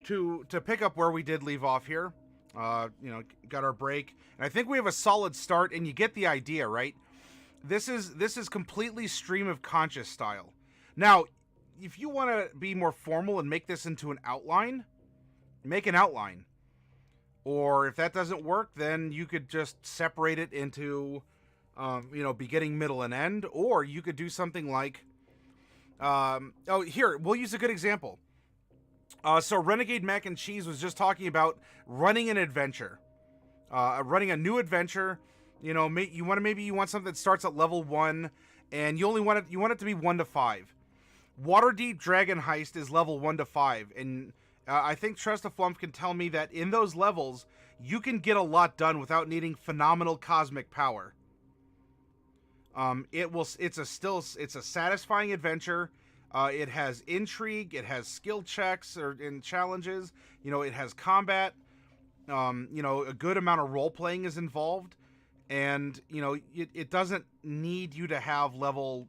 to pick up where we did leave off here, you know, got our break, and I think we have a solid start, and you get the idea, right? This is completely stream of conscious style. Now, if you want to be more formal and make this into an outline, make an outline. Or if that doesn't work, then you could just separate it into, you know, beginning, middle, and end. Or you could do something like, oh, here, we'll use a good example. So Renegade Mac and Cheese was just talking about running an adventure. Running a new adventure. You know, you want something that starts at level 1, and you want it to be 1 to 5. Waterdeep Dragon Heist is level 1 to 5, and I think Trust the Flump can tell me that in those levels, you can get a lot done without needing phenomenal cosmic power. It's a satisfying adventure. It has intrigue, it has skill checks and challenges. You know, it has combat. You know, a good amount of role playing is involved, and you know, it doesn't need you to have level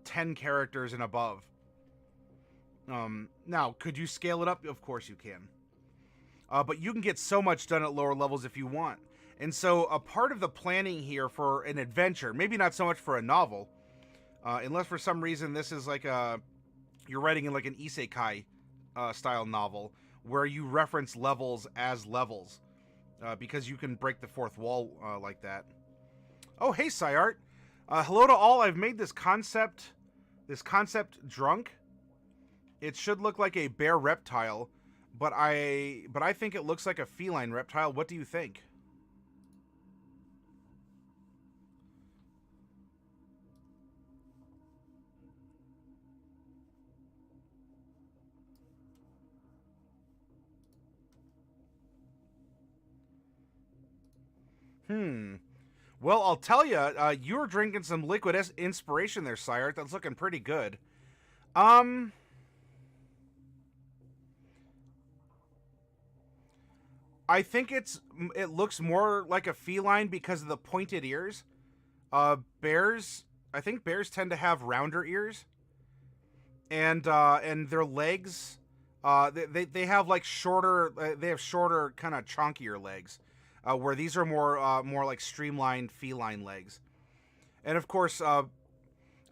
10 characters and above. Now, could you scale it up? Of course you can. But you can get so much done at lower levels if you want. And so a part of the planning here for an adventure, maybe not so much for a novel, unless for some reason this is like you're writing in like an isekai style novel where you reference levels as levels, because you can break the fourth wall like that. Oh, hey, Syart. Hello to all. I've made this concept drunk. It should look like a bear reptile, but I think it looks like a feline reptile. What do you think? Well, I'll tell you, you're drinking some liquid inspiration there, Sire. That's looking pretty good. I think it looks more like a feline because of the pointed ears. I think bears tend to have rounder ears. And their legs, they have like shorter, they have shorter, kind of chonkier legs. Where these are more like streamlined feline legs. And of course, I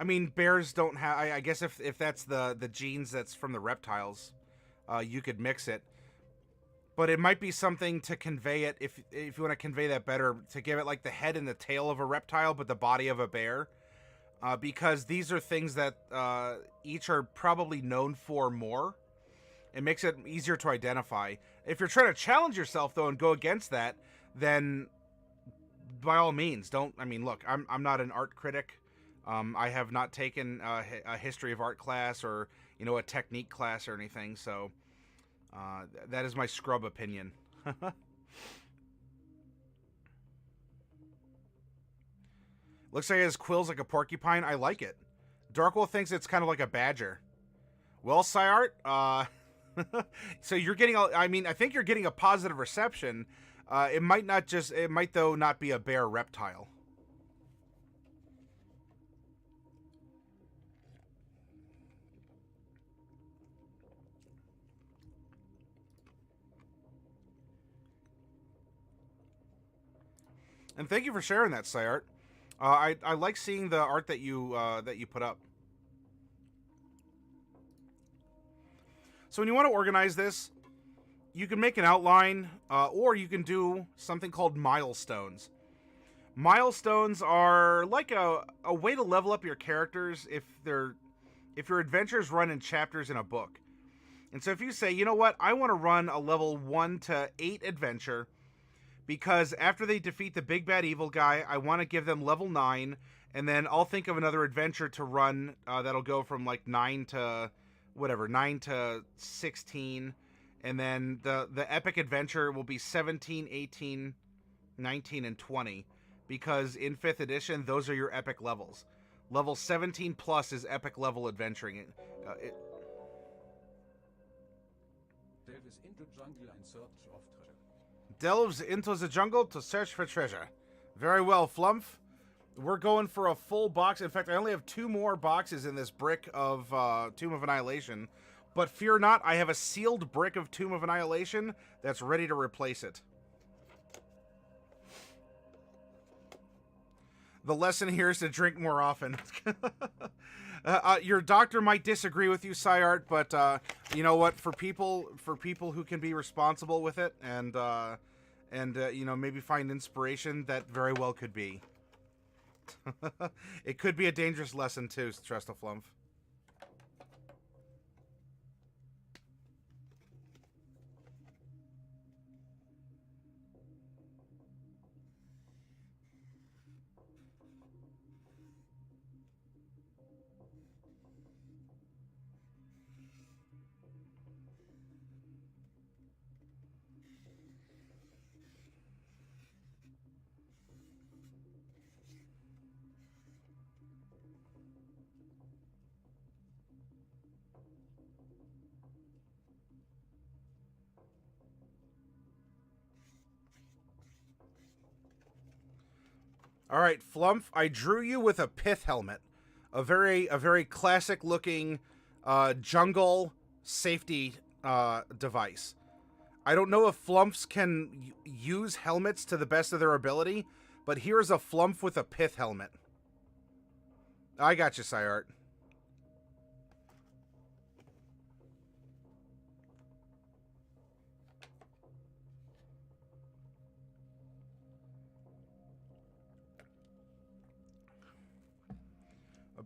mean, bears don't have, I guess if that's the genes that's from the reptiles, you could mix it. But it might be something to convey it, if you want to convey that better, to give it like the head and the tail of a reptile, but the body of a bear. Because these are things that each are probably known for more. It makes it easier to identify. If you're trying to challenge yourself, though, and go against that, then by all means, don't. I mean, look, I'm not an art critic. I have not taken a history of art class or, you know, a technique class or anything. So that is my scrub opinion. Looks like it has quills like a porcupine. I like it. Darkwolf thinks it's kind of like a badger. Well, Syart, so you're getting, I mean, I think you're getting a positive reception. It might though not be a bear reptile. And thank you for sharing that, Syart. I like seeing the art that you put up. So when you want to organize this, you can make an outline, or you can do something called milestones. Milestones are like a way to level up your characters if your adventures run in chapters in a book. And so if you say, you know what, I want to run a level 1 to 8 adventure, because after they defeat the big bad evil guy, I want to give them level 9, and then I'll think of another adventure to run that'll go from like 9 to 16, and then the epic adventure will be 17, 18, 19, and 20, because in 5th edition, those are your epic levels. Level 17 plus is epic level adventuring. Delves into the jungle to search for treasure. Very well, Flumph. We're going for a full box. In fact, I only have 2 more boxes in this brick of Tomb of Annihilation. But fear not, I have a sealed brick of Tomb of Annihilation that's ready to replace it. The lesson here is to drink more often. Your doctor might disagree with you, Syart, but you know what? For people who can be responsible with it and you know, maybe find inspiration, that very well could be. It could be a dangerous lesson too, Trustaflumph. All right, Flumph, I drew you with a pith helmet, a very classic looking jungle safety device. I don't know if Flumphs can use helmets to the best of their ability, but here's a Flumph with a pith helmet. I got you, Syart.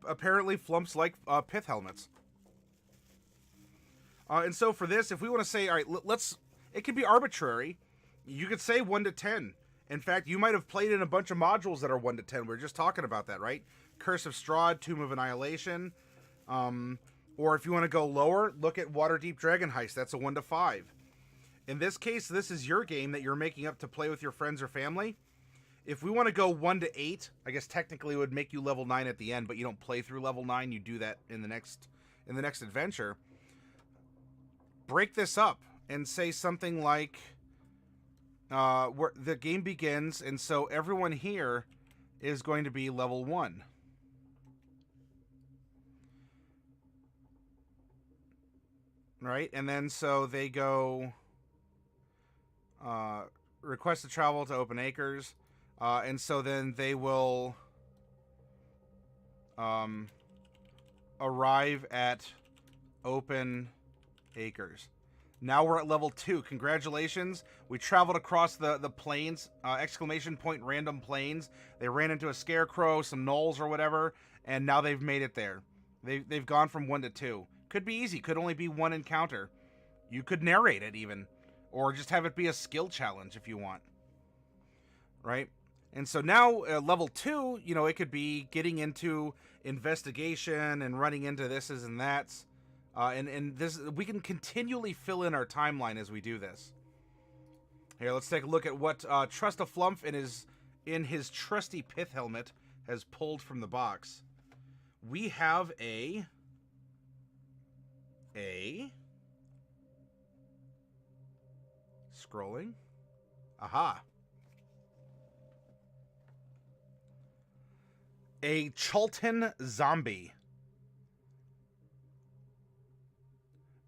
Apparently, Flumps like pith helmets. And so for this, if we want to say, all right, let's... It could be arbitrary. You could say 1 to 10. In fact, you might have played in a bunch of modules that are 1 to 10. We were just talking about that, right? Curse of Strahd, Tomb of Annihilation. Or if you want to go lower, look at Waterdeep Dragon Heist. That's a 1 to 5. In this case, this is your game that you're making up to play with your friends or family. If we want to go 1 to 8, I guess technically it would make you level 9 at the end, but you don't play through level 9. You do that in the next adventure. Break this up and say something like where the game begins, and so everyone here is going to be level 1. Right? And then so they go request to travel to Open Acres. And so then they will arrive at Open Acres. Now we're at level 2. Congratulations. We traveled across the plains, exclamation point random plains. They ran into a scarecrow, some gnolls or whatever, and now they've made it there. They've gone from 1 to 2. Could be easy. Could only be 1 encounter. You could narrate it even. Or just have it be a skill challenge if you want. Right? And so now, level 2, you know, it could be getting into investigation and running into thises and that's. And this, we can continually fill in our timeline as we do this. Here, let's take a look at what Trustaflumph in his trusty pith helmet has pulled from the box. We have a scrolling. Aha. A Chultan zombie.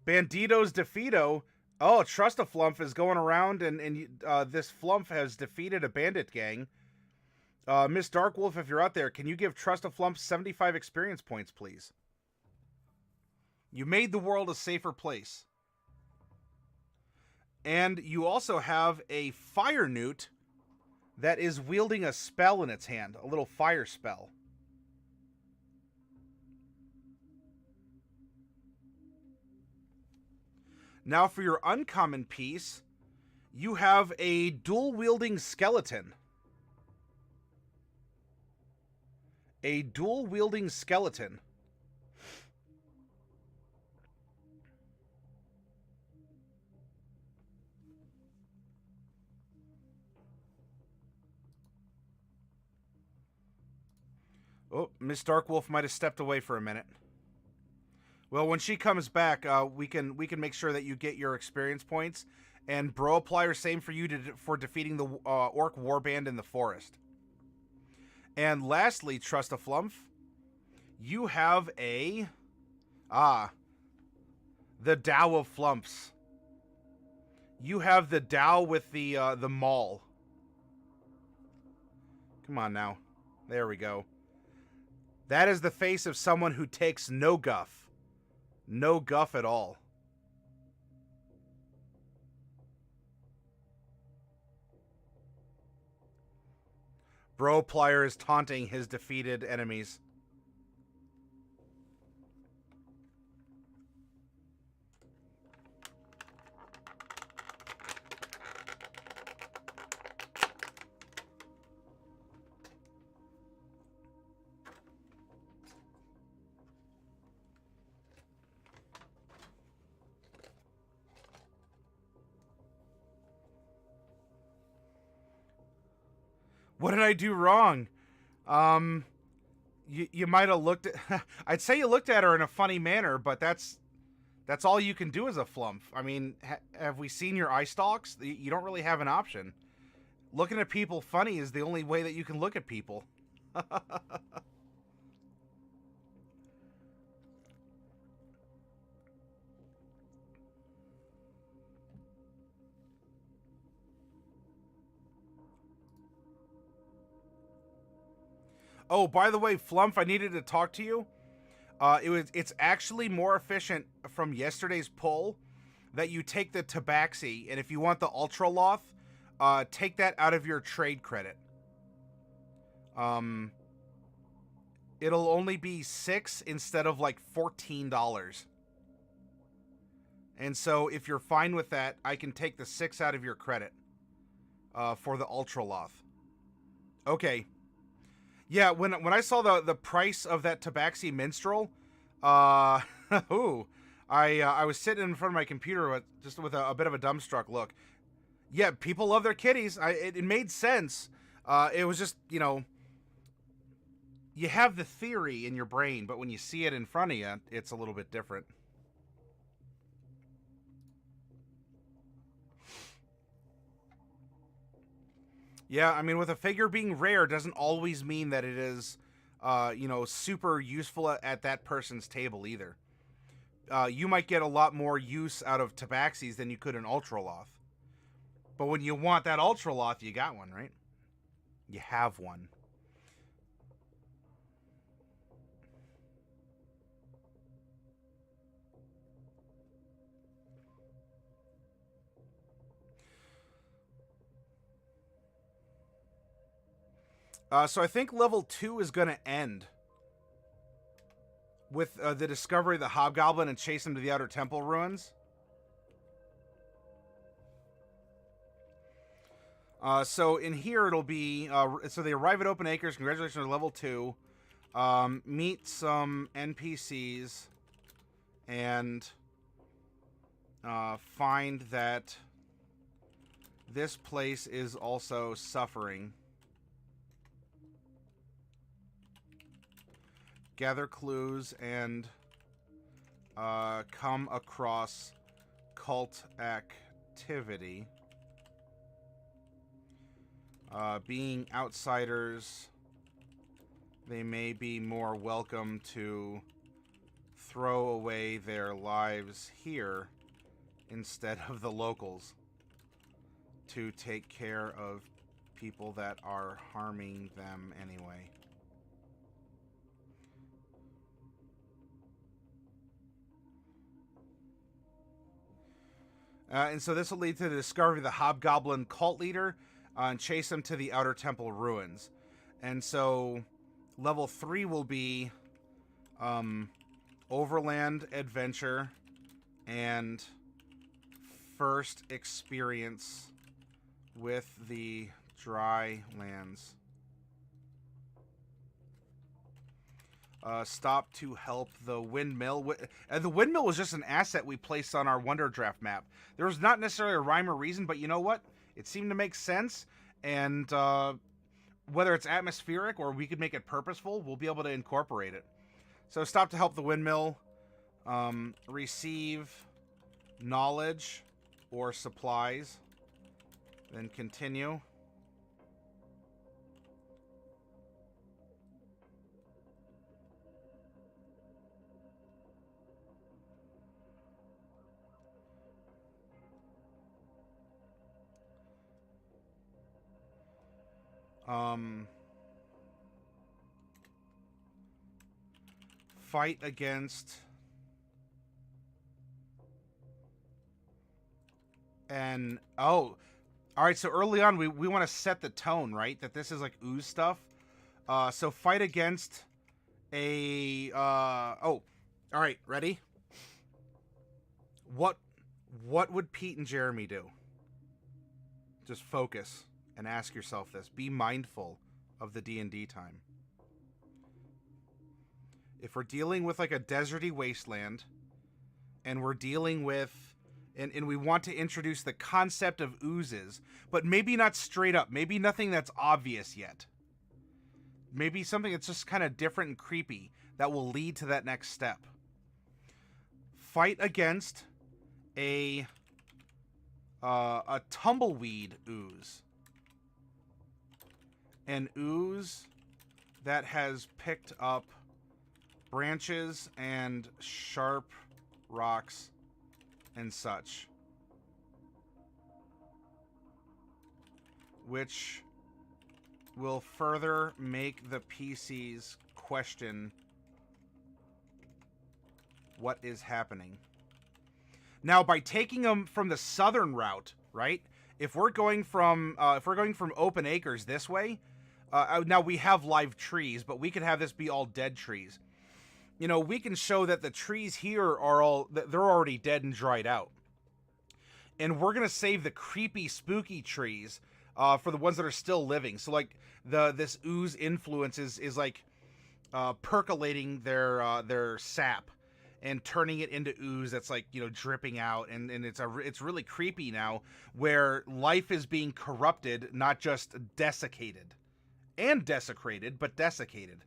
Banditos Defeato. Oh, Trustaflumph is going around and this Flumph has defeated a bandit gang. Miss Darkwolf, if you're out there, can you give Trustaflumph 75 experience points, please? You made the world a safer place. And you also have a fire newt that is wielding a spell in its hand, a little fire spell. Now for your uncommon piece, you have a dual-wielding skeleton. A dual-wielding skeleton. Oh, Miss Darkwolf might have stepped away for a minute. Well, when she comes back, we can make sure that you get your experience points. And Bro Applier, same for you for defeating the Orc Warband in the forest. And lastly, Trustaflumph, you have a The Tao of flumps. You have the Tao with the mall. Come on now. There we go. That is the face of someone who takes no guff. No guff at all. Bro Plier is taunting his defeated enemies. What did I do wrong? You might have looked at... I'd say you looked at her in a funny manner, but that's all you can do as a flump. I mean, have we seen your eye stalks? You don't really have an option. Looking at people funny is the only way that you can look at people. Oh, by the way, Flump, I needed to talk to you. It's actually more efficient from yesterday's pull that you take the Tabaxi, and if you want the Ultra Loth, take that out of your trade credit. It'll only be $6 instead of like $14. And so if you're fine with that, I can take the 6 out of your credit for the Ultra Loth. Okay. Yeah, when I saw the price of that Tabaxi Minstrel, ooh, I was sitting in front of my computer with a bit of a dumbstruck look. Yeah, people love their kitties. It made sense. It was just, you know, you have the theory in your brain, but when you see it in front of you, it's a little bit different. Yeah, I mean, with a figure being rare doesn't always mean that it is, you know, super useful at that person's table either. You might get a lot more use out of Tabaxis than you could in Ultraloth. But when you want that Ultraloth, you got one, right? You have one. So I think level 2 is going to end with the discovery of the Hobgoblin and chase him to the Outer Temple ruins. So in here it'll be, so they arrive at Open Acres. Congratulations on level 2. Meet some NPCs and find that this place is also suffering. Gather clues and come across cult activity. Being outsiders, they may be more welcome to throw away their lives here instead of the locals to take care of people that are harming them anyway. And so this will lead to the discovery of the Hobgoblin cult leader and chase him to the Outer Temple ruins. And so level 3 will be overland adventure and first experience with the dry lands. Stop to help the windmill. The windmill was just an asset we placed on our Wonder Draft map. There was not necessarily a rhyme or reason, but you know what? It seemed to make sense, and whether it's atmospheric or we could make it purposeful, we'll be able to incorporate it. So stop to help the windmill. Receive knowledge or supplies. Then continue. Fight against an... Oh, all right, so early on, we want to set the tone, right? That this is like ooze stuff. So fight against a... Oh, all right, ready? What would Pete and Jeremy do? Just focus and ask yourself this. Be mindful of the D&D time. If we're dealing with like a deserty wasteland, and we're dealing with... And we want to introduce the concept of oozes, but maybe not straight up. Maybe nothing that's obvious yet. Maybe something that's just kind of different and creepy that will lead to that next step. Fight against a tumbleweed ooze. An ooze that has picked up branches and sharp rocks and such, which will further make the PCs question what is happening. Now, by taking them from the southern route, right? If we're going from open acres this way, now we have live trees, but we could have this be all dead trees. You know, we can show that the trees here are they're already dead and dried out. And we're going to save the creepy, spooky trees for the ones that are still living. So, like, this ooze influence is like percolating their sap and turning it into ooze that's, like, you know, dripping out. And it's really creepy now, where life is being corrupted, not just desiccated. And desecrated, but desiccated.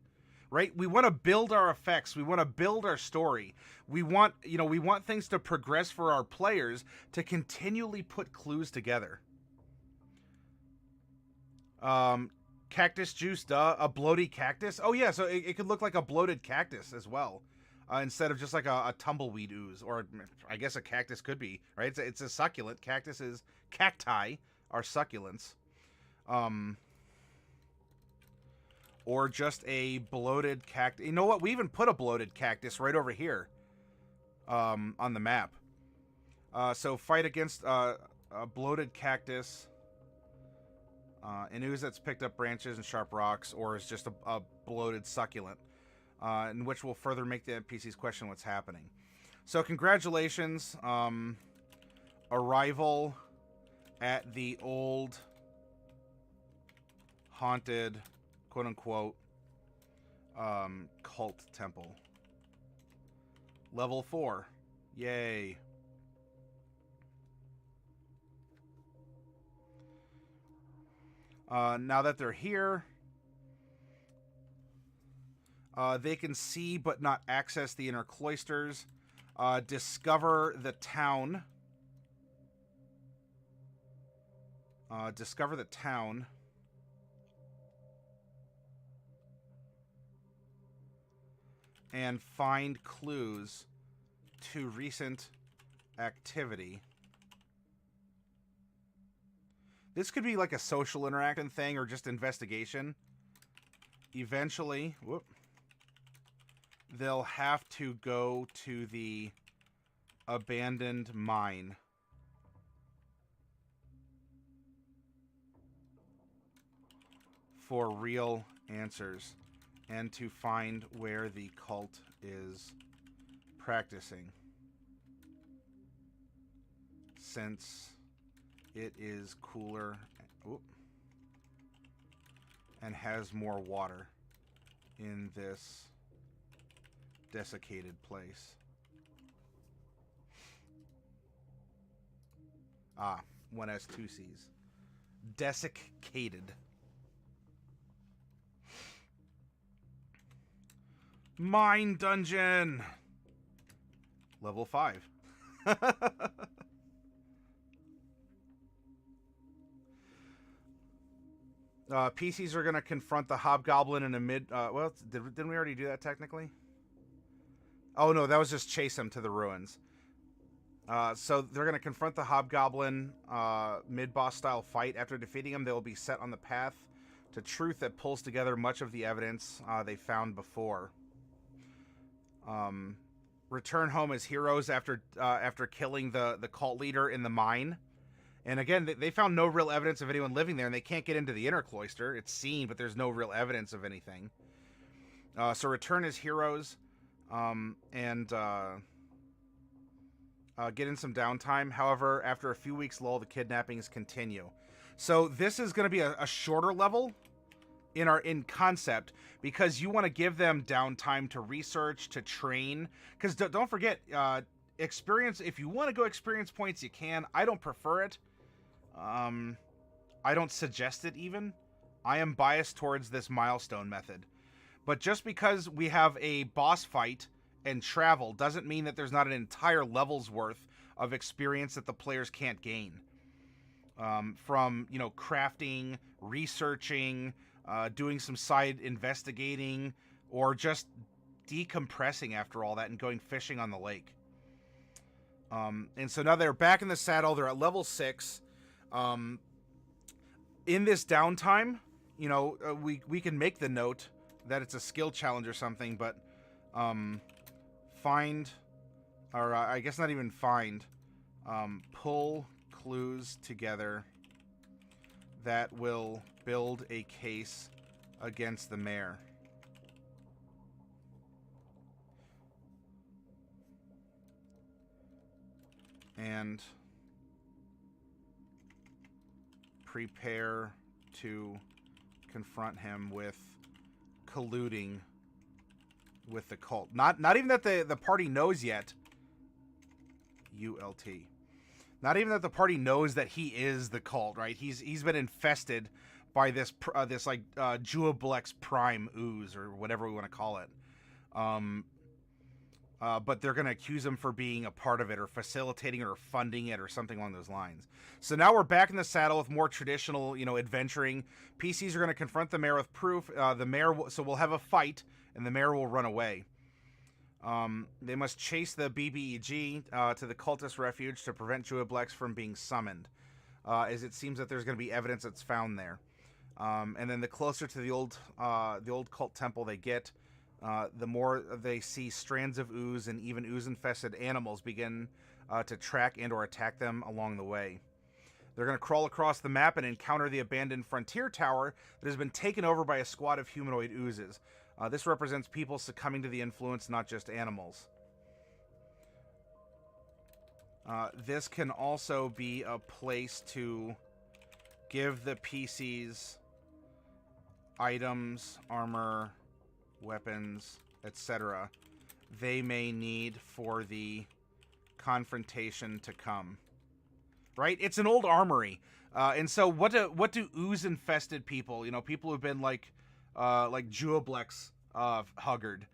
Right? We want to build our effects. We want to build our story. We want things to progress for our players to continually put clues together. Cactus juice, duh. A bloated cactus? Oh, yeah, so it could look like a bloated cactus as well. Instead of just like a tumbleweed ooze. Or I guess a cactus could be, right? It's a succulent. Cacti are succulents. Or just a bloated cactus. You know what? We even put a bloated cactus right over here on the map. So fight against a bloated cactus. An ooze that's picked up branches and sharp rocks, or is just a bloated succulent. In which will further make the NPCs question what's happening. So congratulations. Arrival at the old haunted... quote-unquote, cult temple. Level 4. Yay. Now that they're here, they can see but not access the inner cloisters. Discover the town. Discover the town. And find clues to recent activity. This could be like a social interaction thing or just investigation. Eventually, they'll have to go to the abandoned mine. For real answers. And to find where the cult is practicing. Since it is cooler and has more water in this desiccated place. Ah, one has two C's. Desiccated. Mine dungeon. Level 5. PCs are going to confront the hobgoblin in a mid... well, didn't we already do that technically? Oh, no, that was just chase him to the ruins. So they're going to confront the hobgoblin mid-boss style fight. After defeating him, they will be set on the path to truth that pulls together much of the evidence they found before. Return home as heroes after killing the cult leader in the mine. And again, they found no real evidence of anyone living there, and they can't get into the inner cloister. It's seen, but there's no real evidence of anything. So return as heroes, and get in some downtime. However, after a few weeks lull, the kidnappings continue. So this is going to be a shorter level in concept, because you want to give them downtime to research, to train. Because don't forget, experience. If you want to go experience points, you can. I don't prefer it. I don't suggest it even. I am biased towards this milestone method. But just because we have a boss fight and travel doesn't mean that there's not an entire level's worth of experience that the players can't gain. From, crafting, researching, doing some side investigating, or just decompressing after all that and going fishing on the lake. And so now they're back in the saddle. They're at level 6. In this downtime, we can make the note that it's a skill challenge or something, but find, or I guess not even find, pull clues together that will build a case against the mayor. And prepare to confront him with colluding with the cult. Not even that the party knows yet. ULT. Not even that the party knows that he is the cult, right? He's been infested by this Juablex Prime Ooze, or whatever we want to call it. But they're going to accuse him for being a part of it, or facilitating it, or funding it, or something along those lines. So now we're back in the saddle with more traditional, adventuring. PCs are going to confront the mayor with proof. So we'll have a fight, and the mayor will run away. They must chase the BBEG to the cultist refuge to prevent Juablex from being summoned, as it seems that there's going to be evidence that's found there. And then the closer to the old cult temple they get, the more they see strands of ooze and even ooze-infested animals begin to track and or attack them along the way. They're going to crawl across the map and encounter the abandoned frontier tower that has been taken over by a squad of humanoid oozes. This represents people succumbing to the influence, not just animals. This can also be a place to give the PCs items, armor, weapons, etc. they may need for the confrontation to come. Right? It's an old armory. And so what do ooze-infested people, people who've been like Juablex huggered,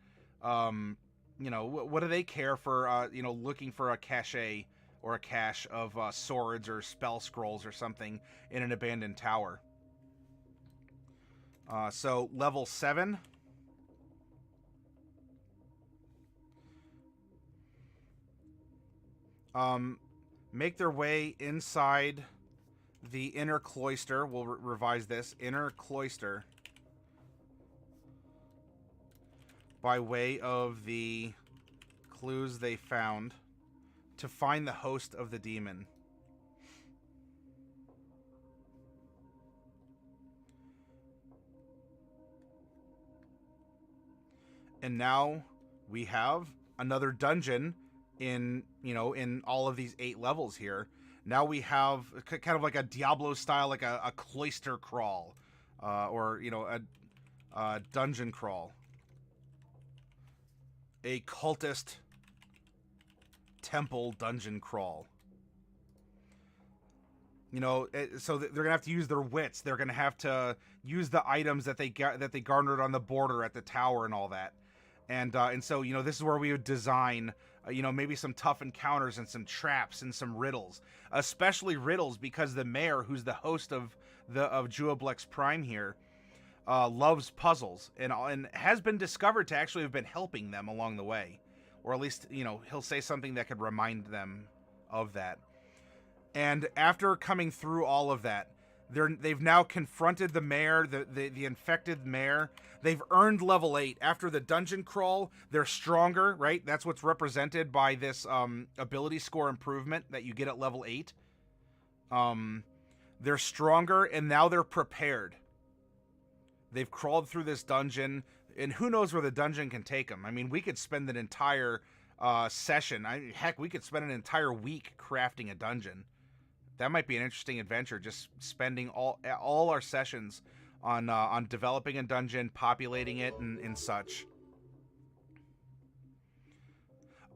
what do they care for, looking for a cache or a cache of swords or spell scrolls or something in an abandoned tower? So level 7. Make their way inside the inner cloister. We'll revise this. Inner cloister. By way of the clues they found to find the host of the demon. And now we have another dungeon in all of these 8 levels here. Now we have kind of like a Diablo style, like a cloister crawl, or a dungeon crawl, a cultist temple dungeon crawl. So they're gonna have to use their wits. They're gonna have to use the items that they garnered on the border at the tower and all that. And so this is where we would design maybe some tough encounters and some traps and some riddles, especially riddles, because the mayor, who's the host of Juablex Prime here, loves puzzles and has been discovered to actually have been helping them along the way, or at least he'll say something that could remind them of that. And after coming through all of that, They've now confronted the mayor, the infected mayor. They've earned level 8. After the dungeon crawl, they're stronger, right? That's what's represented by this ability score improvement that you get at level 8. They're stronger, and now they're prepared. They've crawled through this dungeon, and who knows where the dungeon can take them. I mean, we could spend an entire session. Heck, we could spend an entire week crafting a dungeon. That might be an interesting adventure, just spending all our sessions on developing a dungeon, populating it, and such.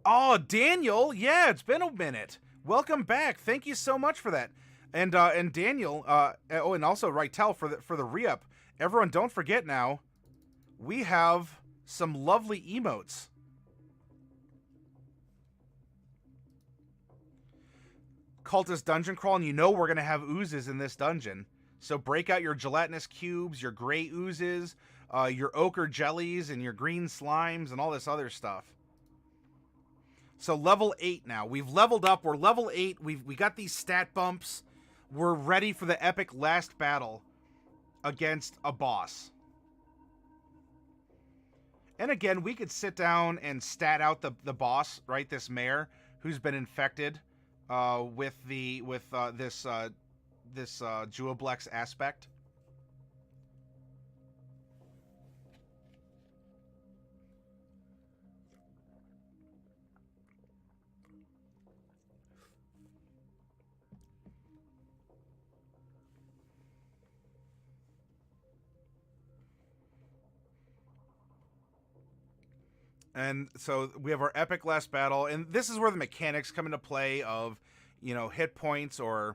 Oh, Daniel! Yeah, it's been a minute. Welcome back. Thank you so much for that. And Daniel, oh, and also Rytel for the re-up. Everyone, don't forget now, we have some lovely emotes. Cultist dungeon crawl, and you know we're going to have oozes in this dungeon. So break out your gelatinous cubes, your gray oozes, your ochre jellies, and your green slimes, and all this other stuff. So level 8 now. We've leveled up. We're level 8. We got these stat bumps. We're ready for the epic last battle against a boss. And again, we could sit down and stat out the boss, right? This mayor who's been infected with this Juoblex aspect. And so we have our epic last battle, and this is where the mechanics come into play of, you know, hit points or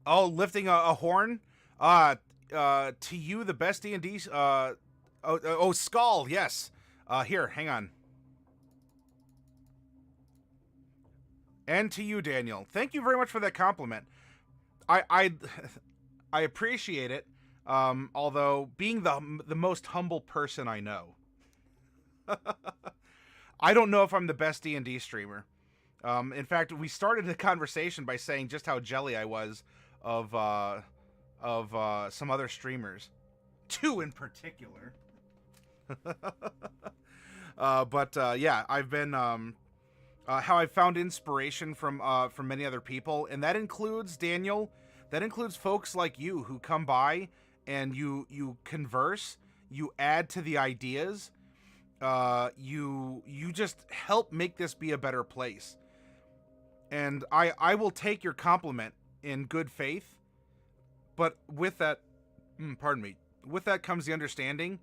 lifting a horn. TUE, the best D&D Skull, yes. Here, hang on. And to you, Daniel. Thank you very much for that compliment. I appreciate it. Although being the most humble person I know, I don't know if I'm the best D&D streamer. In fact, we started the conversation by saying just how jelly I was of some other streamers, 2 in particular. Yeah, I've been how I've found inspiration from many other people, and that includes Daniel. That includes folks like you who come by and you converse, you add to the ideas, you just help make this be a better place. And I will take your compliment in good faith, but with that, pardon me, with that comes the understanding,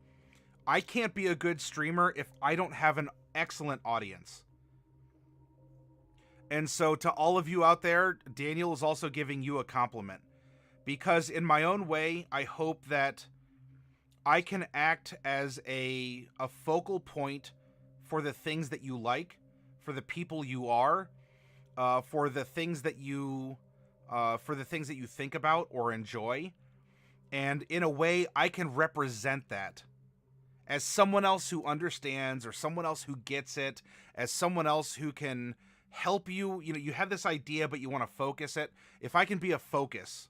I can't be a good streamer if I don't have an excellent audience. And so to all of you out there, Daniel is also giving you a compliment. Because in my own way, I hope that I can act as a focal point for the things that you like, for the people you are, for the things that you think about or enjoy. And in a way, I can represent that as someone else who understands, or someone else who gets it, as someone else who can help you. You know, you have this idea, but you want to focus it. If I can be a focus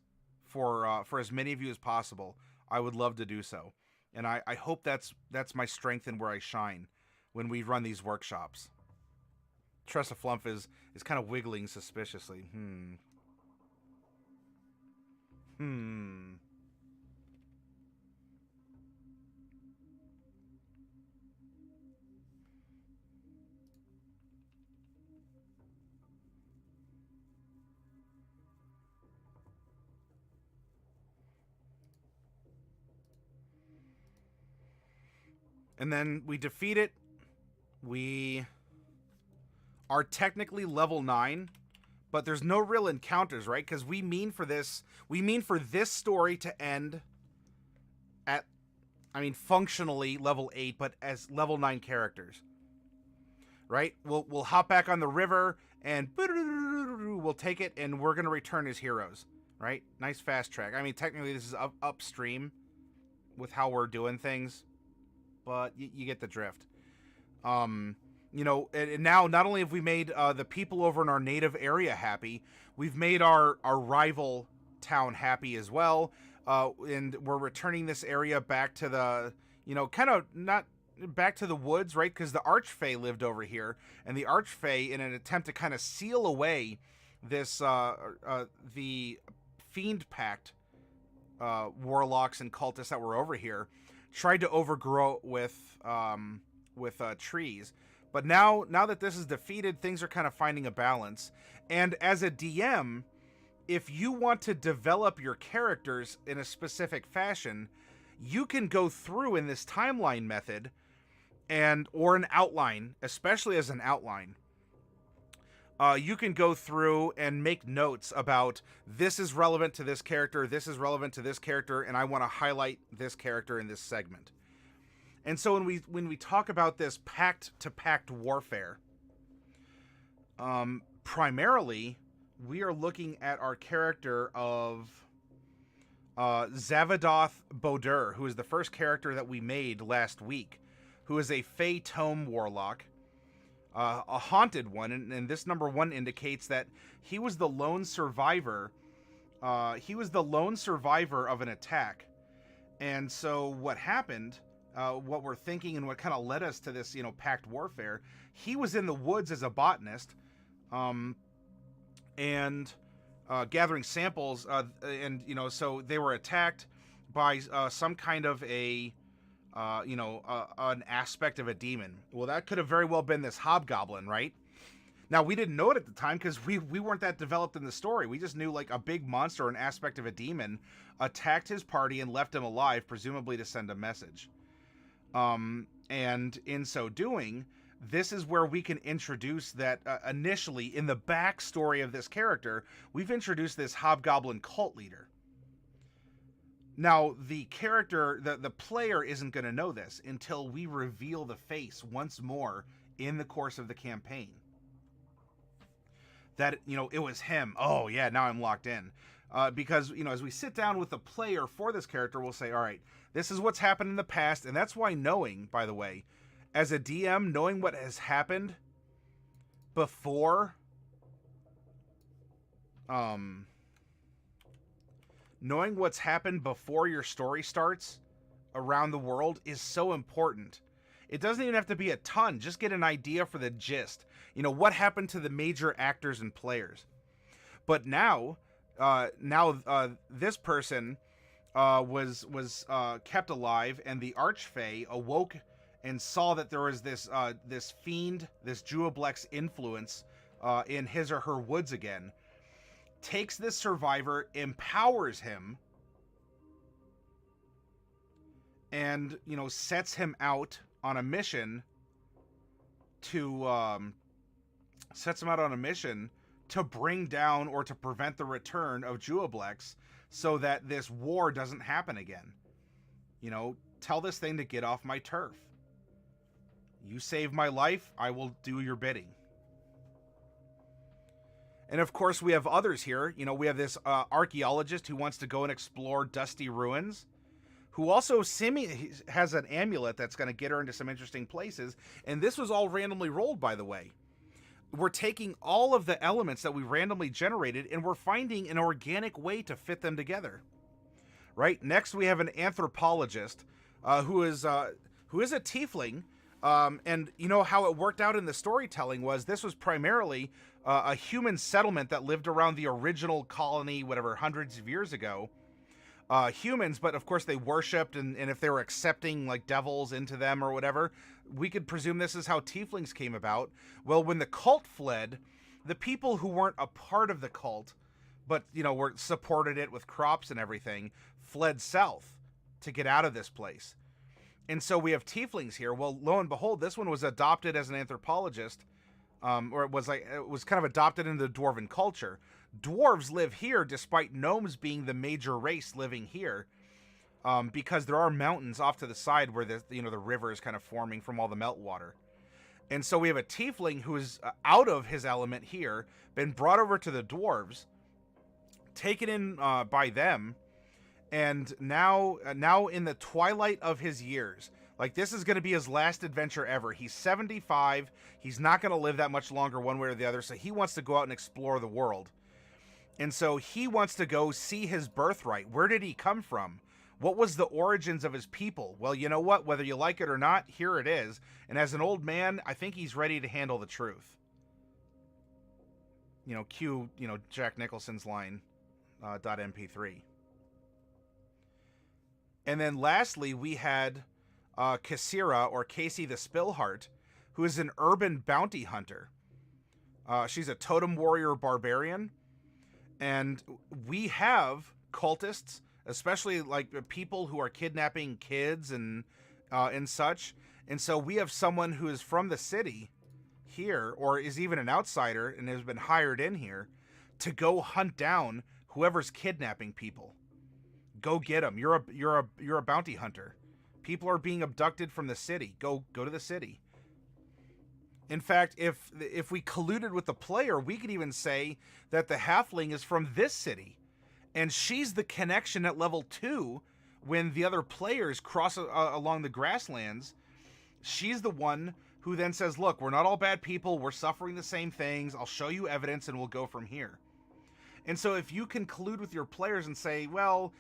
for as many of you as possible, I would love to do so. And I hope that's my strength and where I shine when we run these workshops. Tressa Flump is kind of wiggling suspiciously. And then we defeat it. We are technically level 9, but there's no real encounters, right? Because we mean for this story to end at, functionally level 8, but as level 9 characters, right? We'll hop back on the river and we'll take it, and we're gonna return as heroes, right? Nice fast track. Technically this is upstream with how we're doing things, but you get the drift. You know, and now not only have we made the people over in our native area happy, we've made our rival town happy as well. And we're returning this area back to the, you know, kind of not back to the woods, right? Because the Archfey lived over here, and the Archfey, in an attempt to kind of seal away this the Fiend Pact warlocks and cultists that were over here, tried to overgrow it with trees. But now that this is defeated, things are kind of finding a balance. And as a DM, if you want to develop your characters in a specific fashion, you can go through in this timeline method or an outline, especially as an outline. You can go through and make notes about this is relevant to this character, this is relevant to this character, and I want to highlight this character in this segment. And so when we talk about this pact to pact warfare, primarily we are looking at our character of Zavadoth Bodur, who is the first character that we made last week, who is a Fey Tome warlock, a haunted one, and this number 1 indicates that he was the lone survivor. He was the lone survivor of an attack, and so what happened? What we're thinking and what kind of led us to this, you know, pact warfare. He was in the woods as a botanist, and gathering samples, and you know, so they were attacked by some kind of a, an aspect of a demon. Well, that could have very well been this hobgoblin, right? Now, we didn't know it at the time because we weren't that developed in the story. We just knew like a big monster, an aspect of a demon, attacked his party and left him alive, presumably to send a message. And in so doing, this is where we can introduce that initially in the backstory of this character, we've introduced this hobgoblin cult leader. Now, the character, the player isn't going to know this until we reveal the face once more in the course of the campaign. That, you know, it was him. Oh, yeah, now I'm locked in. Because, you know, as we sit down with the player for this character, we'll say, all right, this is what's happened in the past. And that's why knowing, by the way, as a DM, knowing what has happened before, knowing what's happened before your story starts around the world is so important. It doesn't even have to be a ton. Just get an idea for the gist. You know, what happened to the major actors and players. But now this person was kept alive, and the Archfey awoke and saw that there was this fiend, this Juoblex influence in his or her woods again. Takes this survivor, empowers him, and, you know, sets him out on a mission to bring down or to prevent the return of Juoblex so that this war doesn't happen again. You know, tell this thing to get off my turf. You save my life, I will do your bidding. And of course, we have others here. You know, we have this archaeologist who wants to go and explore dusty ruins, who also has an amulet that's going to get her into some interesting places. And this was all randomly rolled, by the way. We're taking all of the elements that we randomly generated, and we're finding an organic way to fit them together. Right? Next, we have an anthropologist who is a tiefling. And you know how it worked out in the storytelling was this was primarily a human settlement that lived around the original colony, whatever, hundreds of years ago. Humans, but of course they worshipped, and if they were accepting like devils into them or whatever, we could presume this is how tieflings came about. Well, when the cult fled, the people who weren't a part of the cult, but, you know, were supported it with crops and everything, fled south to get out of this place. And so we have tieflings here. Well, lo and behold, this one was adopted as an anthropologist, or it was kind of adopted into the dwarven culture. Dwarves live here despite gnomes being the major race living here, because there are mountains off to the side where the river is kind of forming from all the meltwater. And so we have a tiefling who is out of his element here, been brought over to the dwarves, taken in by them, and now in the twilight of his years, Like, this is going to be his last adventure ever. He's 75. He's not going to live that much longer one way or the other, so he wants to go out and explore the world. And so he wants to go see his birthright. Where did he come from? What was the origins of his people? Well, you know what? Whether you like it or not, here it is. And as an old man, I think he's ready to handle the truth. You know, cue, Jack Nicholson's line, .mp3. And then lastly, we had Kassira, or Casey the Spillheart, who is an urban bounty hunter. She's a totem warrior barbarian. And we have cultists, especially like people who are kidnapping kids and such. And so we have someone who is from the city here, or is even an outsider and has been hired in here to go hunt down whoever's kidnapping people. Go get them. You're a bounty hunter. People are being abducted from the city. Go to the city. In fact, if we colluded with the player, we could even say that the halfling is from this city, and she's the connection at level 2 when the other players cross along the grasslands. She's the one who then says, look, we're not all bad people. We're suffering the same things. I'll show you evidence and we'll go from here. And so if you can collude with your players and say, well,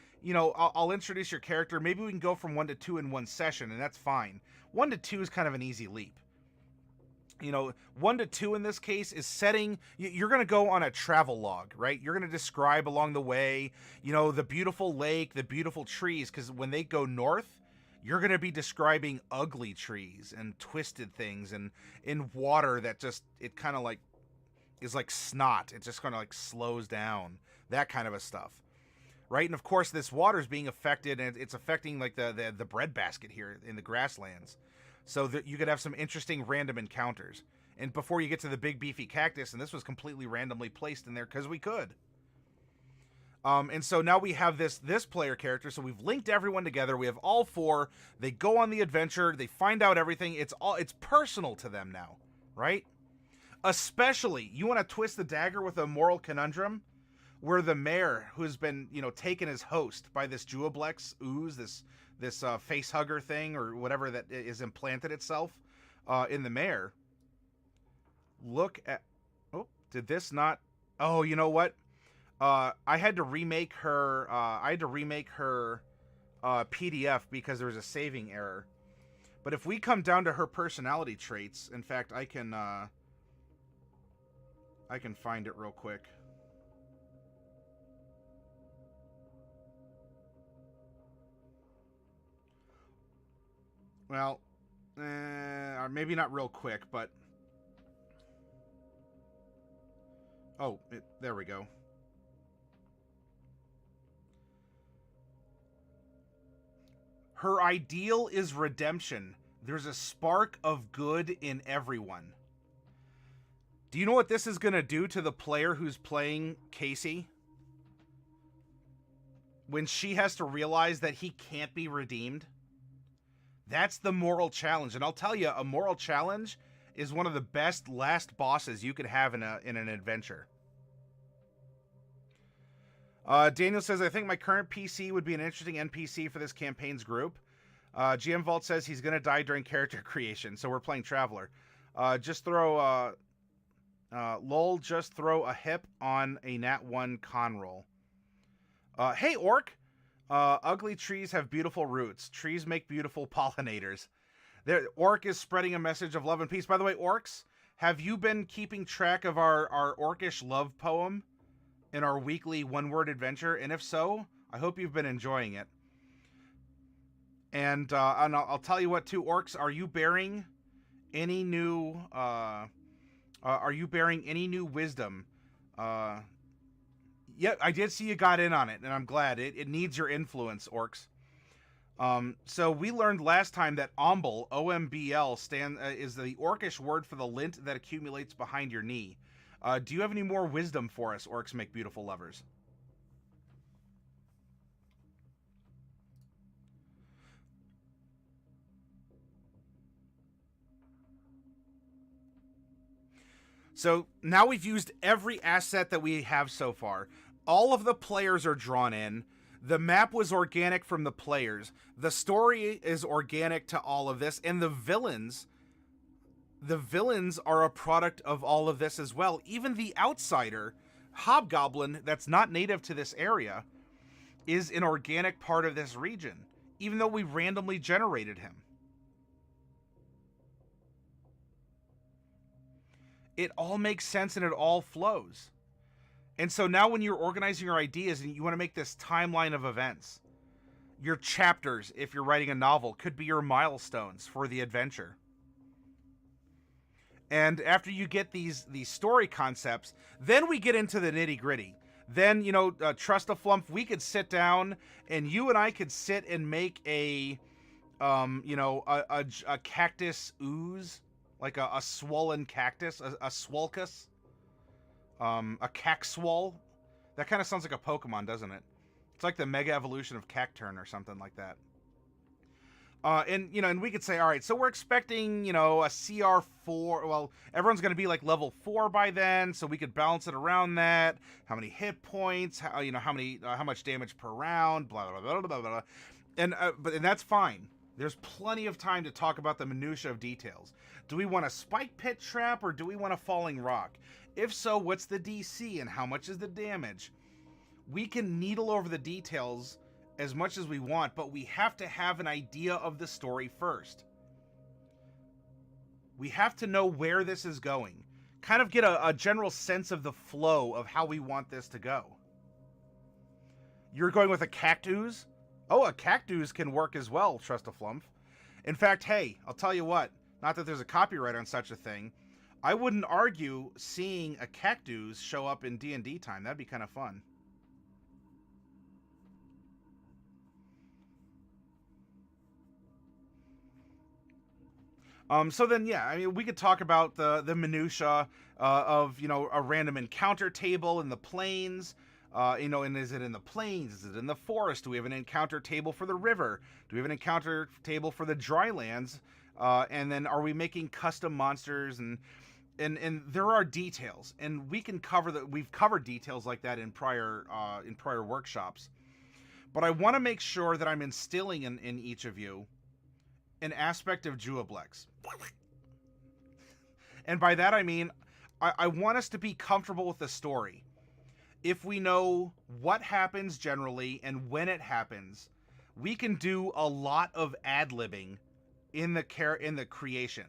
I'll introduce your character. Maybe we can go from 1 to 2 in one session, and that's fine. 1 to 2 is kind of an easy leap. 1 to 2 in this case is setting, you're going to go on a travel log, right? You're going to describe along the way, the beautiful lake, the beautiful trees, because when they go north, you're going to be describing ugly trees and twisted things and in water that just, it kind of like is like snot. It just kind of like slows down, that kind of a stuff, right? And of course, this water is being affected, and it's affecting like the breadbasket here in the grasslands. So that you could have some interesting random encounters. And before you get to the big beefy cactus, and this was completely randomly placed in there because we could. And so now we have this player character. So we've linked everyone together. We have all 4. They go on the adventure. They find out everything. It's personal to them now, right? Especially, you want to twist the dagger with a moral conundrum where the mayor, who's been, taken as host by this Juoblex Ooze, this face hugger thing or whatever that is implanted itself in the mayor. Look at, did this not? Oh, you know what? I had to remake her. PDF because there was a saving error. But if we come down to her personality traits, in fact, I can find it real quick. Well, maybe not real quick, but... Oh, there we go. Her ideal is redemption. There's a spark of good in everyone. Do you know what this is going to do to the player who's playing Casey? When she has to realize that he can't be redeemed? That's the moral challenge. And I'll tell you, a moral challenge is one of the best last bosses you could have in an adventure. Daniel says, I think my current PC would be an interesting NPC for this campaign's group. GM Vault says he's going to die during character creation, so we're playing Traveler. Just throw a hip on a Nat 1 con roll. Hey, Orc! Ugly trees have beautiful roots. Trees make beautiful pollinators. Orc is spreading a message of love and peace. By the way, Orcs, have you been keeping track of our Orcish love poem in our weekly one-word adventure? And if so, I hope you've been enjoying it. And I'll tell you what, too, Orcs, are you bearing any new wisdom? Yeah, I did see you got in on it, and I'm glad. It needs your influence, Orcs. So we learned last time that Ombl, O-M-B-L, is the Orcish word for the lint that accumulates behind your knee. Do you have any more wisdom for us, Orcs Make Beautiful Lovers? So now we've used every asset that we have so far. All of the players are drawn in. The map was organic from the players. The story is organic to all of this, and the villains are a product of all of this as well. Even the outsider, Hobgoblin, that's not native to this area, is an organic part of this region, even though we randomly generated him. It all makes sense and it all flows. And so now when you're organizing your ideas and you want to make this timeline of events, your chapters, if you're writing a novel, could be your milestones for the adventure. And after you get these story concepts, then we get into the nitty gritty. Then, you know, Trust a Flump, we could sit down and you and I could sit and make a cactus ooze, like a swollen cactus, a swolcus, a caxwall. That kind of sounds like a Pokemon, doesn't it? It's like the mega evolution of Cacturn or something like that. And we could say, all right, so we're expecting, you know, a CR4. Well, everyone's going to be like level 4 by then, so we could balance it around that. How many hit points? How much damage per round? Blah blah blah blah blah. And that's fine. There's plenty of time to talk about the minutia of details. Do we want a spike pit trap or do we want a falling rock? If so, what's the DC and how much is the damage? We can needle over the details as much as we want, but we have to have an idea of the story first. We have to know where this is going. Kind of get a general sense of the flow of how we want this to go. You're going with a cactus? Oh, a cactus can work as well, Trust a Flump. In fact, hey, I'll tell you what, not that there's a copyright on such a thing, I wouldn't argue seeing a cactus show up in D&D time. That'd be kind of fun. So then, yeah, I mean, we could talk about the minutia of, you know, a random encounter table in the plains. And is it in the plains? Is it in the forest? Do we have an encounter table for the river? Do we have an encounter table for the drylands? And then are we making custom monsters? And there are details, and we can cover that. We've covered details like that in prior workshops. But I want to make sure that I'm instilling in each of you an aspect of Duoblex. And by that I mean, I want us to be comfortable with the story. If we know what happens generally and when it happens, we can do a lot of ad-libbing in the creation,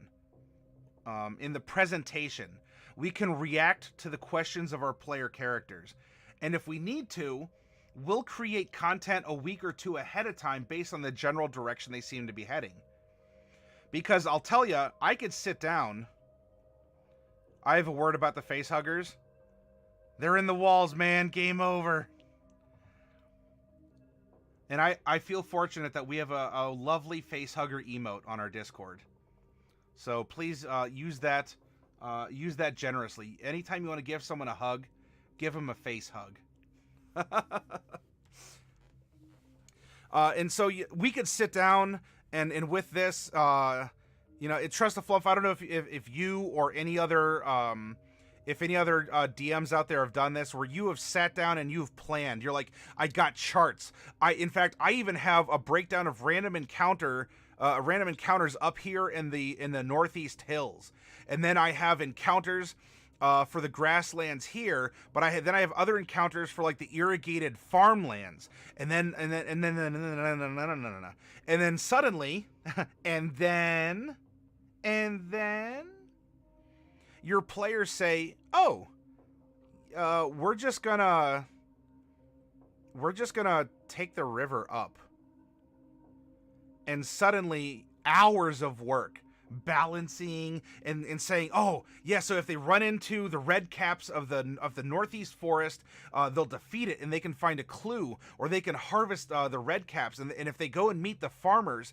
in the presentation. We can react to the questions of our player characters. And if we need to, we'll create content a week or two ahead of time based on the general direction they seem to be heading. Because I'll tell you, I could sit down. I have a word about the face huggers. They're in the walls, man. Game over. And I feel fortunate that we have a lovely face hugger emote on our Discord. So please use that generously. Anytime you want to give someone a hug, give them a face hug. And so we could sit down and with this, Trust the Fluff. I don't know if you or any other DMs out there have done this, where you have sat down and you've planned. You're like, I got charts. In fact, I even have a breakdown of random encounters up here in the Northeast Hills, and then I have encounters for the grasslands here, but I have other encounters for like the irrigated farmlands, and then suddenly, and then your players say, "Oh, we're just gonna take the river up," and suddenly hours of work balancing and saying, oh yeah, so if they run into the red caps of the Northeast forest, they'll defeat it and they can find a clue, or they can harvest the red caps, and if they go and meet the farmers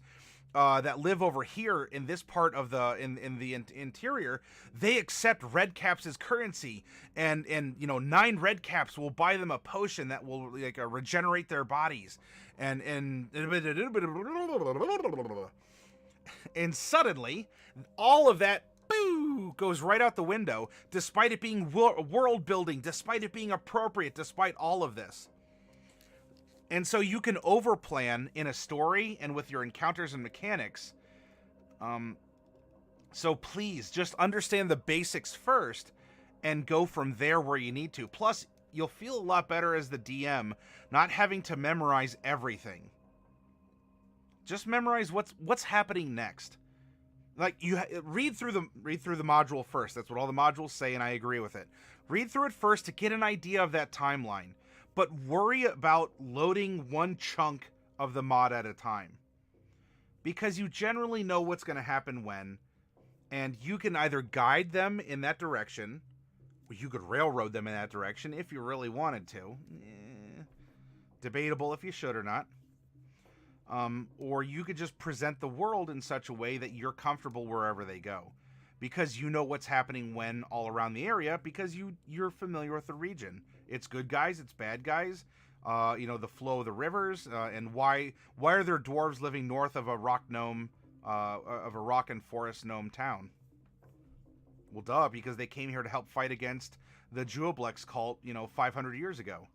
that live over here in this part of the interior, they accept red caps as currency, and 9 red caps will buy them a potion that will regenerate their bodies, and suddenly all of that goes right out the window, despite it being world building, despite it being appropriate, despite all of this. And so you can overplan in a story and with your encounters and mechanics. So please just understand the basics first and go from there where you need to. Plus, you'll feel a lot better as the DM not having to memorize everything. Just memorize what's happening next. Like you read through the module first. That's what all the modules say, and I agree with it. Read through it first to get an idea of that timeline, but worry about loading one chunk of the mod at a time, because you generally know what's going to happen when, and you can either guide them in that direction, or you could railroad them in that direction if you really wanted to. Debatable if you should or not. Or you could just present the world in such a way that you're comfortable wherever they go, because you know what's happening when all around the area, because you're familiar with the region. It's good guys, it's bad guys, the flow of the rivers, and why are there dwarves living north of a rock and forest gnome town? Well, duh, because they came here to help fight against the Jewelblex cult, 500 years ago.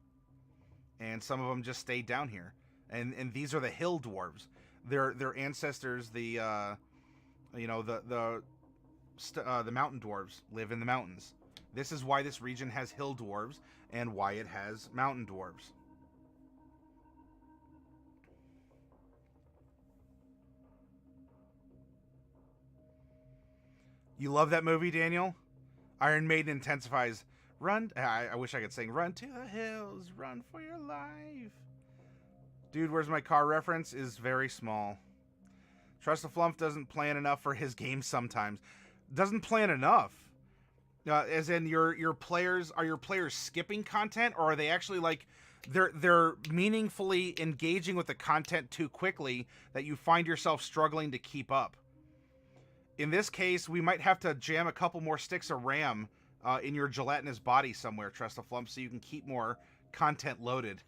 And some of them just stayed down here. And these are the hill dwarves. Their ancestors, the mountain dwarves, live in the mountains. This is why this region has hill dwarves and why it has mountain dwarves. You love that movie, Daniel? Iron Maiden intensifies. Run. I wish I could sing. Run to the hills. Run for your life. Dude, where's my car reference is very small. Trust the Flump doesn't plan enough for his games sometimes. Doesn't plan enough. As in your players, are your players skipping content, or are they actually like they're meaningfully engaging with the content too quickly that you find yourself struggling to keep up? In this case, we might have to jam a couple more sticks of RAM in your gelatinous body somewhere, Trust the Flump, so you can keep more content loaded.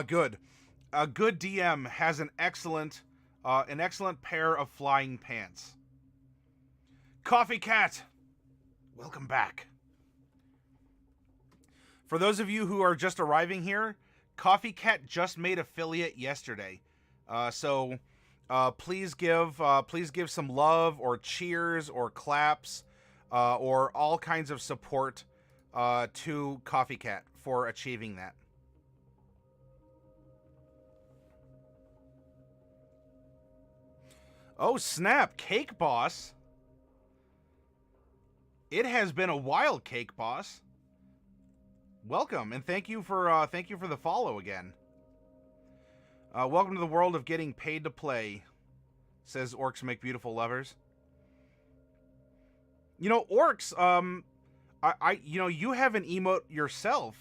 Good. A good DM has an excellent pair of flying pants. Coffee Cat, welcome back. For those of you who are just arriving here, Coffee Cat just made affiliate yesterday. So please give some love or cheers or claps or all kinds of support to Coffee Cat for achieving that. Oh snap, Cake Boss. It has been a while, Cake Boss. Welcome, and thank you for the follow again. Welcome to the world of getting paid to play, says Orcs Make Beautiful Lovers. Orcs, you have an emote yourself.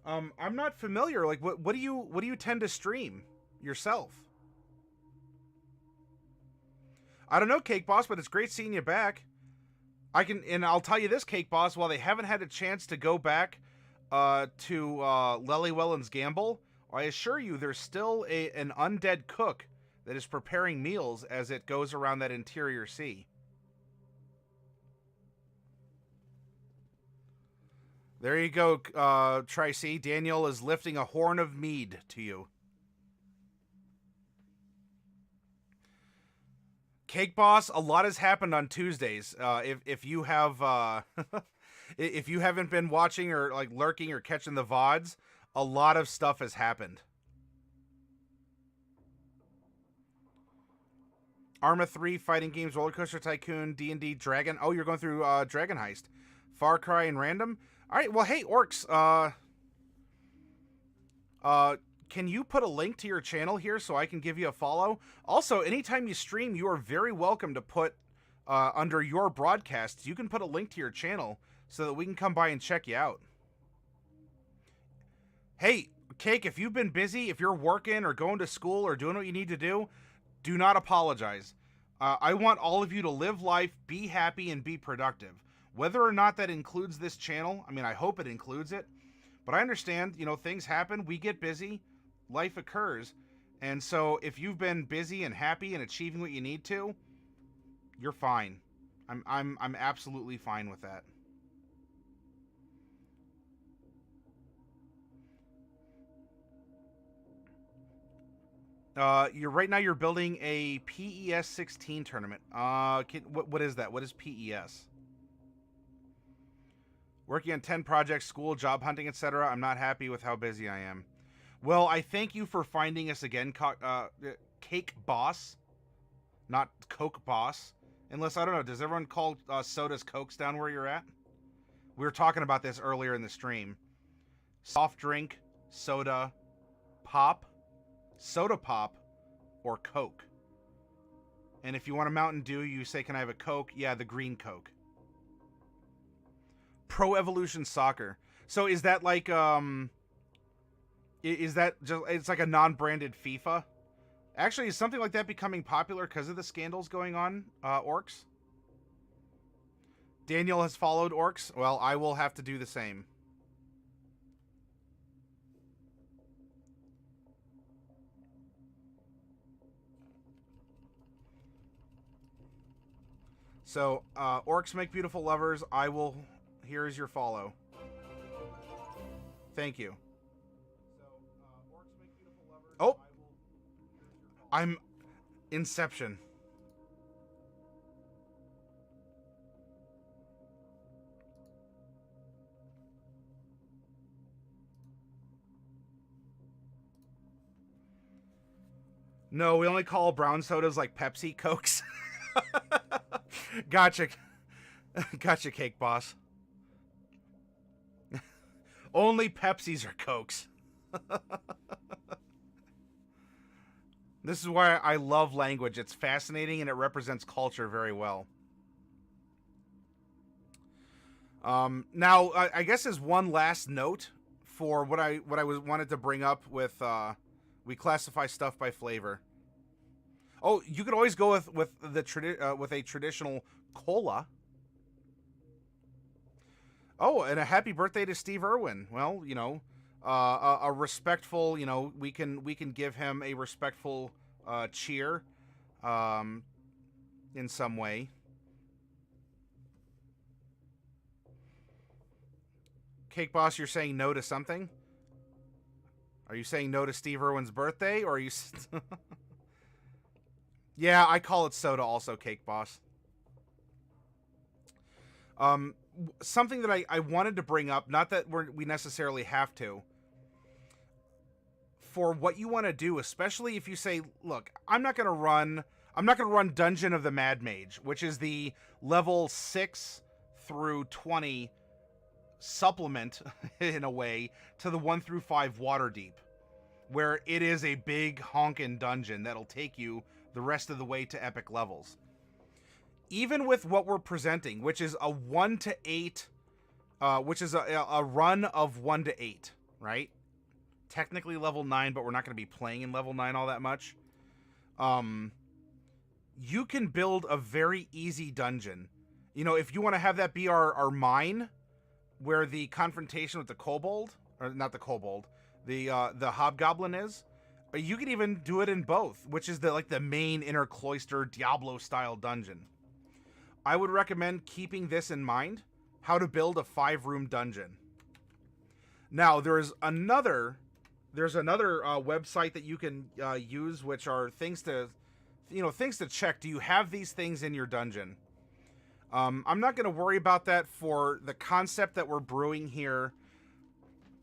I'm not familiar. Like, what do you tend to stream yourself? I don't know, Cake Boss, but it's great seeing you back. I'll tell you this, Cake Boss, while they haven't had a chance to go back to Lellywellin's Gamble, I assure you there's still an undead cook that is preparing meals as it goes around that interior sea. There you go, Tricey. Daniel is lifting a horn of mead to you. Cake Boss, a lot has happened on Tuesdays. If you have if you haven't been watching or like lurking or catching the VODs, a lot of stuff has happened. Arma 3, Fighting Games, Roller Coaster Tycoon, D&D, Dragon. Oh, you're going through Dragon Heist. Far Cry and Random. All right, well, hey, Orcs. Can you put a link to your channel here so I can give you a follow? Also, anytime you stream, you are very welcome to put under your broadcasts, you can put a link to your channel so that we can come by and check you out. Hey, Cake, if you've been busy, if you're working or going to school or doing what you need to do not apologize. I want all of you to live life, be happy, and be productive. Whether or not that includes this channel, I mean, I hope it includes it. But I understand, things happen, we get busy, life occurs, And so if you've been busy and happy and achieving what you need to, you're fine. I'm absolutely fine with that. You're right now. You're building a PES 16 tournament. What is that? What is PES? Working on 10 projects, school, job hunting, etc. I'm not happy with how busy I am. Well, I thank you for finding us again, Cake Boss, not Coke Boss. Unless, I don't know, does everyone call sodas Cokes down where you're at? We were talking about this earlier in the stream. Soft drink, soda, pop, soda pop, or Coke. And if you want a Mountain Dew, you say, can I have a Coke? Yeah, the green Coke. Pro Evolution Soccer. So is that like, is that just, it's like a non-branded FIFA? Actually, is something like that becoming popular because of the scandals going on, Orcs? Daniel has followed Orcs? Well, I will have to do the same. So, Orcs make beautiful lovers. I will... Here is your follow. Thank you. Oh! I'm... Inception. No, we only call brown sodas like Pepsi Cokes. Gotcha. Gotcha, Cake Boss. Only Pepsis are Cokes. This is why I love language. It's fascinating and it represents culture very well. Now, I guess as one last note for what I wanted to bring up with we classify stuff by flavor. Oh, you could always go with a traditional cola. Oh, and a happy birthday to Steve Irwin. Well, you know, a respectful, you know, we can give him a respectful cheer in some way. Cake Boss, you're saying no to something? Are you saying no to Steve Irwin's birthday, or are you... Yeah, I call it soda also, Cake Boss. Something that I wanted to bring up, not that we necessarily have to, for what you want to do, especially if you say, look, I'm not going to run Dungeon of the Mad Mage, which is the level 6 through 20 supplement, in a way, to the 1 through 5 Waterdeep, where it is a big honkin' dungeon that'll take you the rest of the way to epic levels. Even with what we're presenting, which is a 1 to 8, which is a run of 1 to 8, right? Technically level 9, but we're not going to be playing in level 9 all that much. You can build a very easy dungeon. You know, if you want to have that be our mine, where the confrontation with the kobold, or not the kobold, the hobgoblin is, you could even do it in both, which is the main inner cloister Diablo style dungeon. I would recommend keeping this in mind, how to build a 5-room dungeon. Now, there's another website that you can use, which are things to check. Do you have these things in your dungeon? I'm not going to worry about that for the concept that we're brewing here.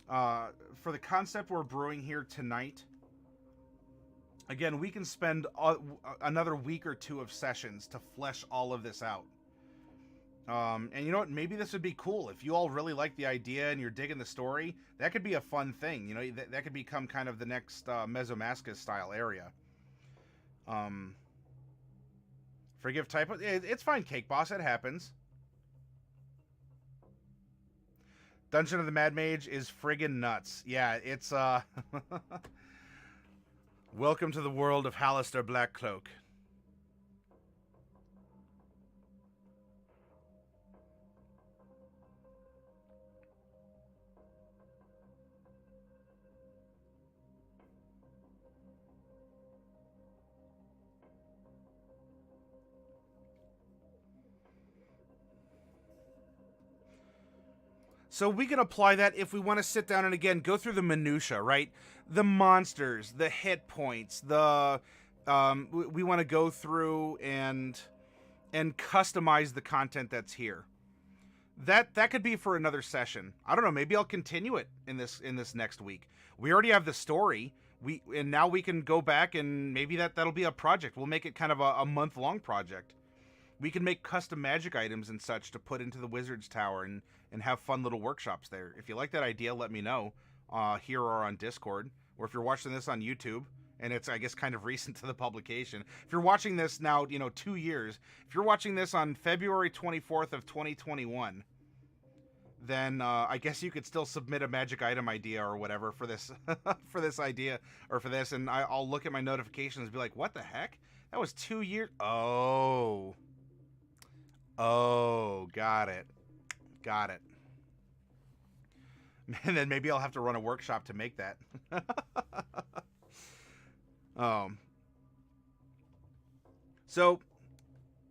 For the concept we're brewing here tonight. Again, we can spend another week or two of sessions to flesh all of this out. And you know what? Maybe this would be cool. If you all really like the idea and you're digging the story, that could be a fun thing. You know, that could become kind of the next Mesomascus style area. Forgive typo. It's fine, Cake Boss. It happens. Dungeon of the Mad Mage is friggin' nuts. Yeah, it's Welcome to the world of Hallister Blackcloak. So we can apply that if we want to sit down and, again, go through the minutia, right? The monsters, the hit points, the... we want to go through and customize the content that's here. That could be for another session. I don't know, maybe I'll continue it in this next week. We already have the story. And now we can go back and maybe that'll be a project. We'll make it kind of a month-long project. We can make custom magic items and such to put into the Wizard's Tower and have fun little workshops there. If you like that idea, let me know here or on Discord. Or if you're watching this on YouTube, and it's, I guess, kind of recent to the publication. If you're watching this now, 2 years, if you're watching this on February 24th of 2021, then I guess you could still submit a magic item idea or whatever for this for this idea or for this, and I'll look at my notifications and be like, what the heck? That was 2 years. Oh, got it. And then maybe I'll have to run a workshop to make that. So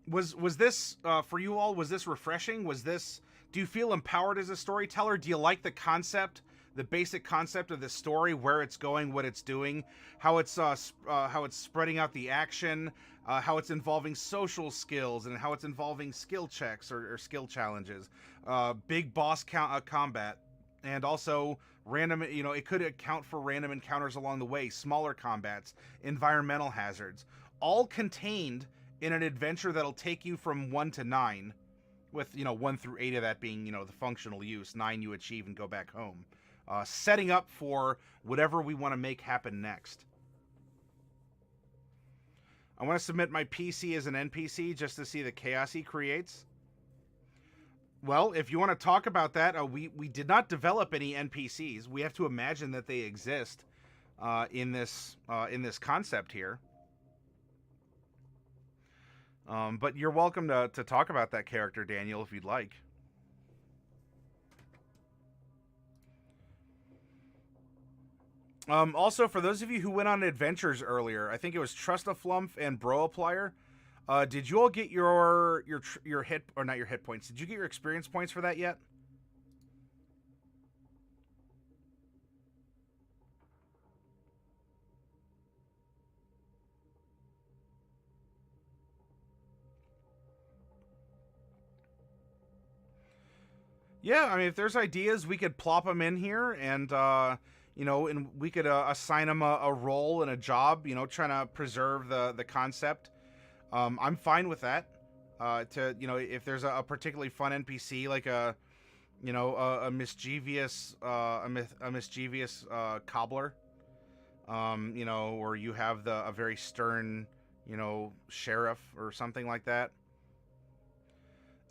was this for you all? Was this refreshing? Do you feel empowered as a storyteller? Do you like the concept, the basic concept of the story, where it's going, what it's doing, how it's spreading out the action, how it's involving social skills, and how it's involving skill checks or skill challenges, big boss combat, and also random, it could account for random encounters along the way, smaller combats, environmental hazards, all contained in an adventure that'll take you from 1 to 9, with, 1 through 8 of that being, the functional use, 9 you achieve and go back home. Setting up for whatever we want to make happen next. I want to submit my PC as an NPC just to see the chaos he creates. Well, if you want to talk about that, we did not develop any NPCs. We have to imagine that they exist in this concept here. But you're welcome to talk about that character, Daniel, if you'd like. Also, for those of you who went on adventures earlier, I think it was Trust-a-Flump and Bro-Applier. Did you all get your hit, or not your hit points? Did you get your experience points for that yet? Yeah, I mean, if there's ideas, we could plop them in here, and and we could assign them a role and a job. Trying to preserve the concept. I'm fine with that. If there's a particularly fun NPC, like a mischievous cobbler, or you have a very stern, sheriff or something like that.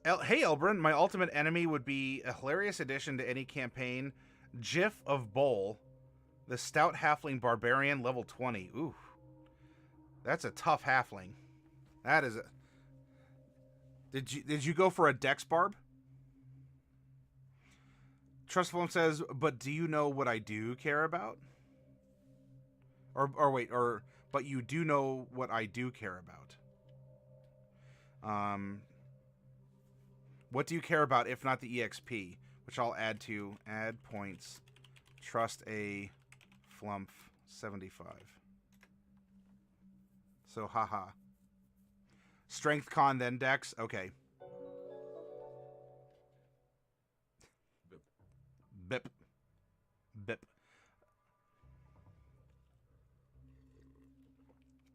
Hey, Elbrun, my ultimate enemy would be a hilarious addition to any campaign. Jiff of Bowl, the stout halfling barbarian, level 20. Ooh, that's a tough halfling. That is a... Did you go for a dex barb? Trustful says, but do you know what I do care about? But you do know what I do care about. What do you care about if not the EXP? Which I'll add to add points. Trust-a-Flump 75. So, haha. Strength con, then dex? Okay. Bip. Bip.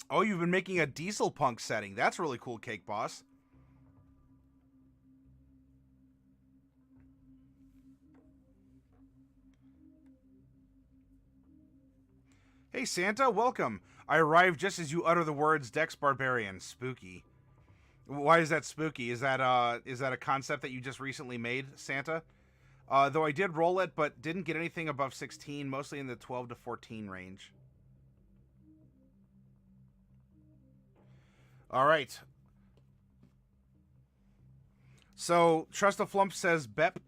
Oh, you've been making a diesel punk setting. That's really cool, Cake Boss. Hey, Santa, welcome. I arrived just as you utter the words Dex Barbarian. Spooky. Why is that spooky? Is that a concept that you just recently made, Santa? Though I did roll it, but didn't get anything above 16, mostly in the 12 to 14 range. All right. So, Trust-a-Flump says Bep,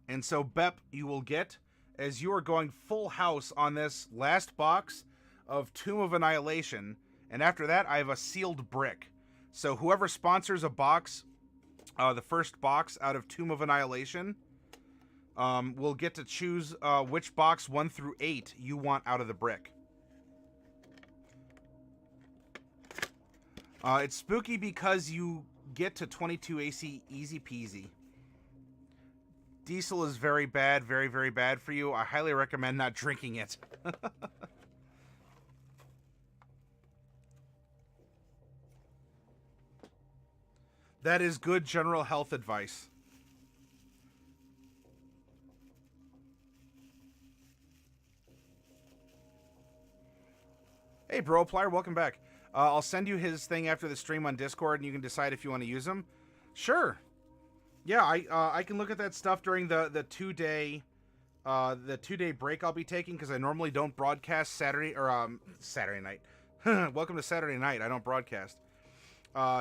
and so Bep you will get, as you are going full house on this last box of Tomb of Annihilation, and after that I have a sealed brick. So whoever sponsors a box, the first box out of Tomb of Annihilation, will get to choose which box 1 through 8 you want out of the brick. It's spooky because you get to 22 AC easy peasy. Diesel is very bad, very, very bad for you. I highly recommend not drinking it. That is good general health advice. Hey, Broplier, welcome back. I'll send you his thing after the stream on Discord, and you can decide if you want to use him. Sure. Yeah, I can look at that stuff during the 2-day break I'll be taking, because I normally don't broadcast Saturday night. Welcome to Saturday night. I don't broadcast.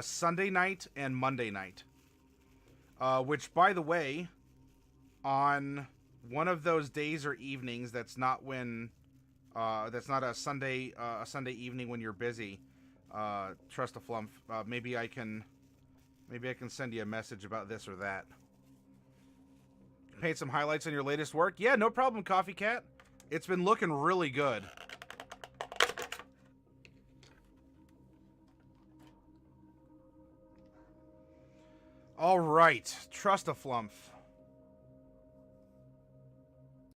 Sunday night and Monday night. Which, by the way, on one of those days or evenings, that's not a Sunday evening when you're busy. Trust a flump. Maybe I can send you a message about this or that. Paint some highlights on your latest work. Yeah, no problem, Coffee Cat. It's been looking really good. All right, trust a flump.